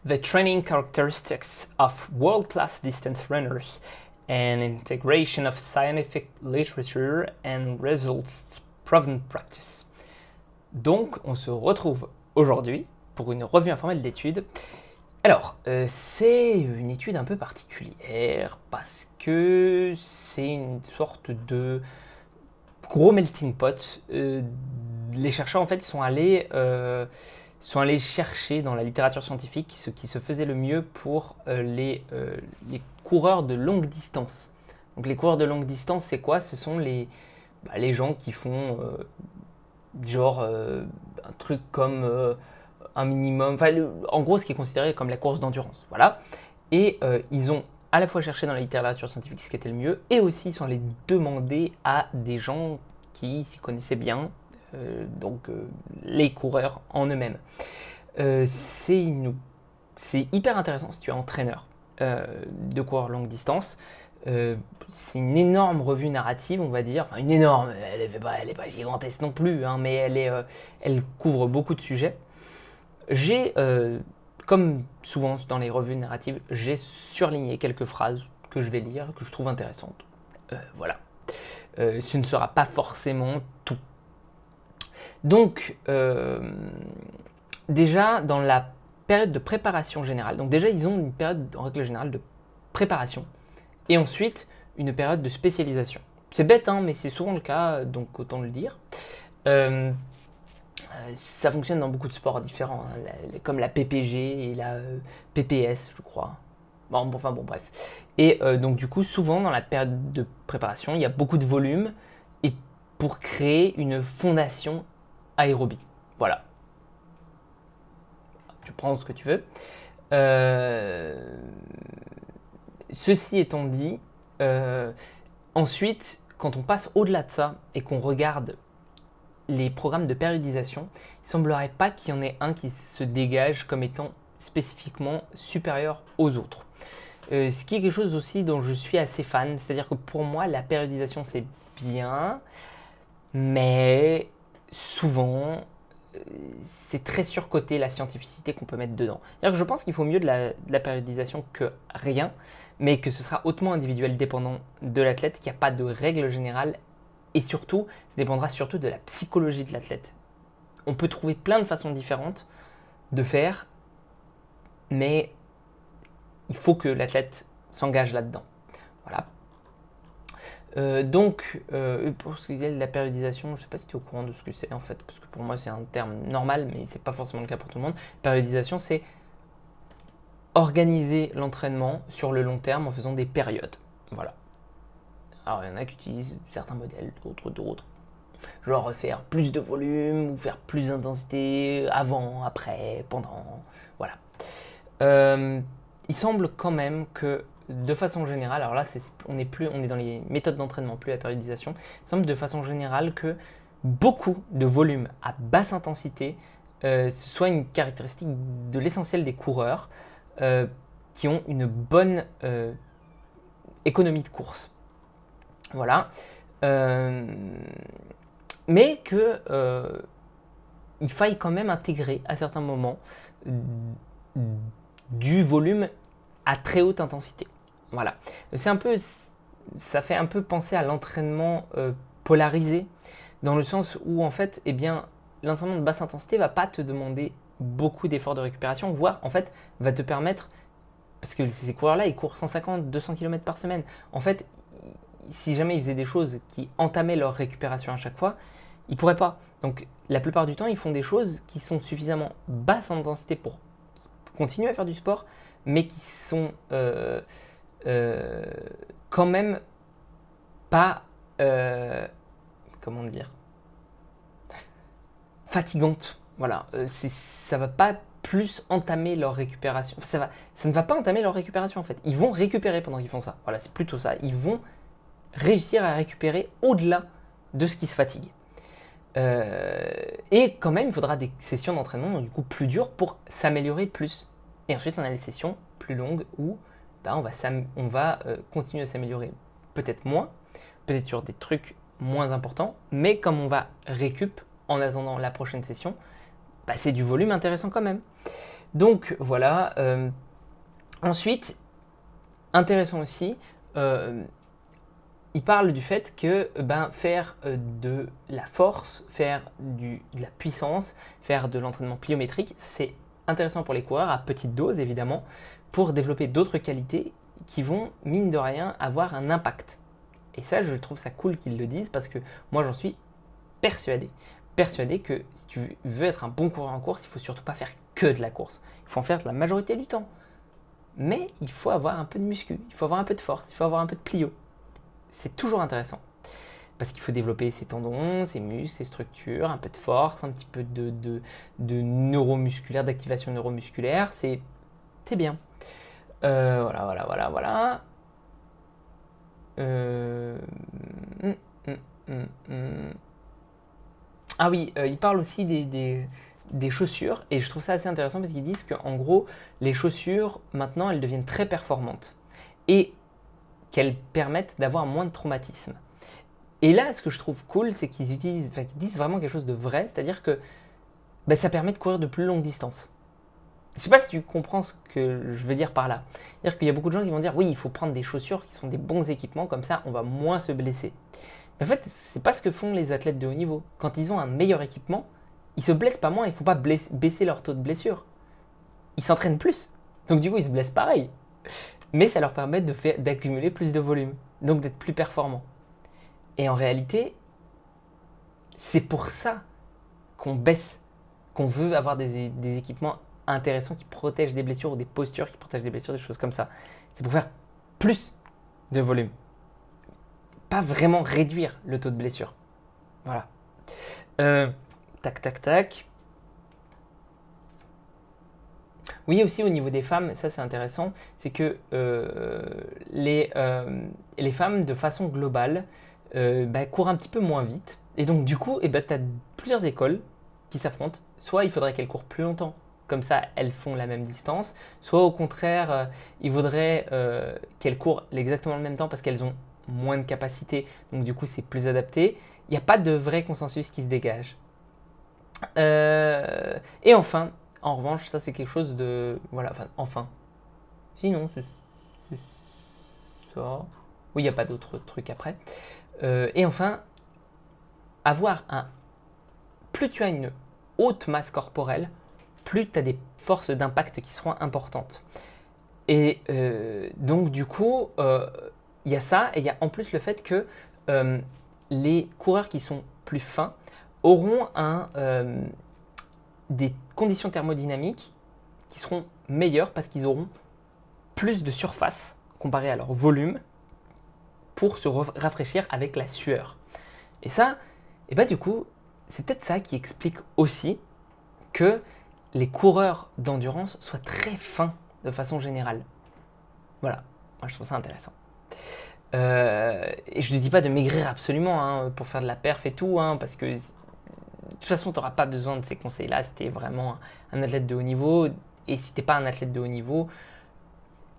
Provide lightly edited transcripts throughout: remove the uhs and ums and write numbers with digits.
The training characteristics of world-class distance runners and integration of scientific literature and results proven practice. Donc, on se retrouve aujourd'hui pour une revue informelle d'études. Alors, c'est une étude un peu particulière parce que c'est une sorte de gros melting pot. Les chercheurs en fait sont allés chercher dans la littérature scientifique ce qui se faisait le mieux pour les coureurs de longue distance. Donc les coureurs de longue distance, c'est quoi? Ce sont les gens qui font un truc comme un minimum, en gros ce qui est considéré comme la course d'endurance. Voilà. Et ils ont à la fois cherché dans la littérature scientifique ce qui était le mieux, et aussi ils sont allés demander à des gens qui s'y connaissaient bien, les coureurs en eux-mêmes. C'est hyper intéressant si tu es entraîneur de coureurs longue distance. C'est une énorme revue narrative, on va dire. Enfin, une énorme, elle n'est pas gigantesque non plus, hein, mais elle couvre beaucoup de sujets. J'ai, comme souvent dans les revues narratives, j'ai surligné quelques phrases que je vais lire, que je trouve intéressantes. Voilà. Ce ne sera pas forcément tout. Donc, déjà, dans la période de préparation générale, donc déjà, ils ont une période, en règle générale, de préparation, et ensuite, une période de spécialisation. C'est bête, hein, mais c'est souvent le cas, donc autant le dire. Ça fonctionne dans beaucoup de sports différents, hein, comme la PPG et la PPS, je crois. Bon, bref. Et donc, du coup, souvent, dans la période de préparation, il y a beaucoup de volume, et pour créer une fondation aérobie. Voilà. Tu prends ce que tu veux. Ceci étant dit, ensuite, quand on passe au-delà de ça et qu'on regarde les programmes de périodisation, il ne semblerait pas qu'il y en ait un qui se dégage comme étant spécifiquement supérieur aux autres. Ce qui est quelque chose aussi dont je suis assez fan, c'est-à-dire que pour moi, la périodisation c'est bien, mais souvent, c'est très surcoté la scientificité qu'on peut mettre dedans. C'est-à-dire que je pense qu'il faut mieux de la périodisation que rien, mais que ce sera hautement individuel dépendant de l'athlète, qu'il n'y a pas de règle générale, et surtout, ça dépendra surtout de la psychologie de l'athlète. On peut trouver plein de façons différentes de faire, mais il faut que l'athlète s'engage là-dedans. Voilà. Pour ce qui est de la périodisation, je ne sais pas si tu es au courant de ce que c'est en fait, parce que pour moi c'est un terme normal, mais c'est pas forcément le cas pour tout le monde. Périodisation, c'est organiser l'entraînement sur le long terme en faisant des périodes. Voilà. Alors il y en a qui utilisent certains modèles, d'autres. Genre faire plus de volume ou faire plus d'intensité avant, après, pendant. Voilà. Il semble quand même que de façon générale, alors là on est dans les méthodes d'entraînement, plus la périodisation, il semble de façon générale que beaucoup de volume à basse intensité soit une caractéristique de l'essentiel des coureurs qui ont une bonne économie de course. Voilà. Mais que il faille quand même intégrer à certains moments du volume à très haute intensité. Voilà. Ça fait un peu penser à l'entraînement polarisé, dans le sens où en fait, l'entraînement de basse intensité va pas te demander beaucoup d'efforts de récupération, voire en fait va te permettre, parce que ces coureurs-là, ils courent 150-200 km par semaine. En fait, si jamais ils faisaient des choses qui entamaient leur récupération à chaque fois, ils pourraient pas. Donc la plupart du temps, ils font des choses qui sont suffisamment basse intensité pour continuer à faire du sport, mais qui sont quand même pas, fatigantes. Voilà, ça va pas plus entamer leur récupération. Ça ne va pas entamer leur récupération en fait. Ils vont récupérer pendant qu'ils font ça. Voilà, c'est plutôt ça. Ils vont réussir à récupérer au-delà de ce qui se fatigue. Et quand même, il faudra des sessions d'entraînement donc du coup plus dures pour s'améliorer plus. Et ensuite, on a les sessions plus longues où on va continuer à s'améliorer peut-être moins, peut-être sur des trucs moins importants, mais comme on va récup en attendant la prochaine session, c'est du volume intéressant quand même. Donc voilà. Ensuite, intéressant aussi, il parle du fait que faire de la force, faire de la puissance, faire de l'entraînement pliométrique, c'est intéressant pour les coureurs, à petite dose évidemment, pour développer d'autres qualités qui vont, mine de rien, avoir un impact. Et ça, je trouve ça cool qu'ils le disent parce que moi, j'en suis persuadé. Persuadé que si tu veux être un bon coureur en course, il ne faut surtout pas faire que de la course. Il faut en faire de la majorité du temps. Mais il faut avoir un peu de muscu, il faut avoir un peu de force, il faut avoir un peu de plio. C'est toujours intéressant. Parce qu'il faut développer ses tendons, ses muscles, ses structures, un peu de force, un petit peu de neuromusculaire, d'activation neuromusculaire. C'est bien. Voilà. Hum, hum, hum. Ah oui, il parle aussi des chaussures, et je trouve ça assez intéressant parce qu'ils disent qu'en gros, les chaussures, maintenant, elles deviennent très performantes et qu'elles permettent d'avoir moins de traumatisme. Et là, ce que je trouve cool, c'est qu'ils disent vraiment quelque chose de vrai, c'est-à-dire que ça permet de courir de plus longues distances. Je ne sais pas si tu comprends ce que je veux dire par là. C'est-à-dire qu'il y a beaucoup de gens qui vont dire oui, il faut prendre des chaussures qui sont des bons équipements, comme ça on va moins se blesser. Mais en fait, c'est pas ce que font les athlètes de haut niveau. Quand ils ont un meilleur équipement, ils se blessent pas moins, il ne faut pas baisser leur taux de blessure. Ils s'entraînent plus. Donc du coup, ils se blessent pareil. Mais ça leur permet d'accumuler plus de volume, donc d'être plus performants. Et en réalité, c'est pour ça qu'on baisse, qu'on veut avoir des équipements intéressants qui protègent des blessures ou des postures qui protègent des blessures, des choses comme ça. C'est pour faire plus de volume. Pas vraiment réduire le taux de blessure. Voilà. Tac. Oui, aussi au niveau des femmes, ça c'est intéressant, c'est que les femmes, de façon globale, courent un petit peu moins vite. Et donc du coup, tu as plusieurs écoles qui s'affrontent. Soit il faudrait qu'elles courent plus longtemps, comme ça elles font la même distance. Soit au contraire, il faudrait qu'elles courent exactement le même temps parce qu'elles ont moins de capacité. Donc du coup, c'est plus adapté. Il n'y a pas de vrai consensus qui se dégage. Et enfin, en revanche, ça c'est quelque chose de... Voilà, enfin. Sinon, c'est ça. Oui, il n'y a pas d'autres trucs après. Et enfin, plus tu as une haute masse corporelle, plus tu as des forces d'impact qui seront importantes. Et donc du coup, il y a ça, et il y a en plus le fait que les coureurs qui sont plus fins auront des conditions thermodynamiques qui seront meilleures parce qu'ils auront plus de surface comparé à leur volume pour se rafraîchir avec la sueur. Et ça, du coup, c'est peut-être ça qui explique aussi que les coureurs d'endurance soient très fins de façon générale. Voilà, moi je trouve ça intéressant. Et je ne dis pas de maigrir absolument pour faire de la perf et tout, parce que de toute façon, tu n'auras pas besoin de ces conseils-là si tu es vraiment un athlète de haut niveau. Et si tu n'es pas un athlète de haut niveau,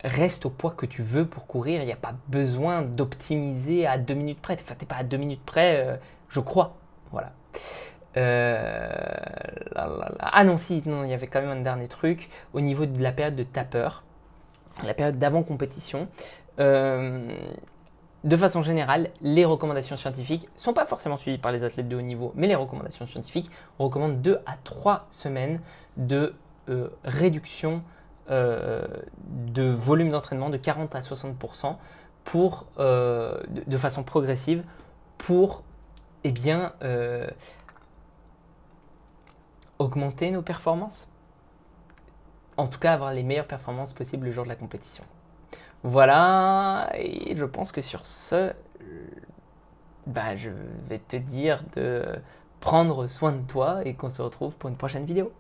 reste au poids que tu veux pour courir. Il n'y a pas besoin d'optimiser à 2 minutes près. Enfin, tu n'es pas à 2 minutes près, je crois. Voilà. Ah non, il y avait quand même un dernier truc. Au niveau de la période de tapeur, la période d'avant-compétition, de façon générale, les recommandations scientifiques ne sont pas forcément suivies par les athlètes de haut niveau, mais les recommandations scientifiques recommandent 2 à 3 semaines de réduction de volume d'entraînement de 40 à 60% de façon progressive pour augmenter nos performances. En tout cas, avoir les meilleures performances possibles le jour de la compétition. Voilà, et je pense que sur ce, je vais te dire de prendre soin de toi et qu'on se retrouve pour une prochaine vidéo.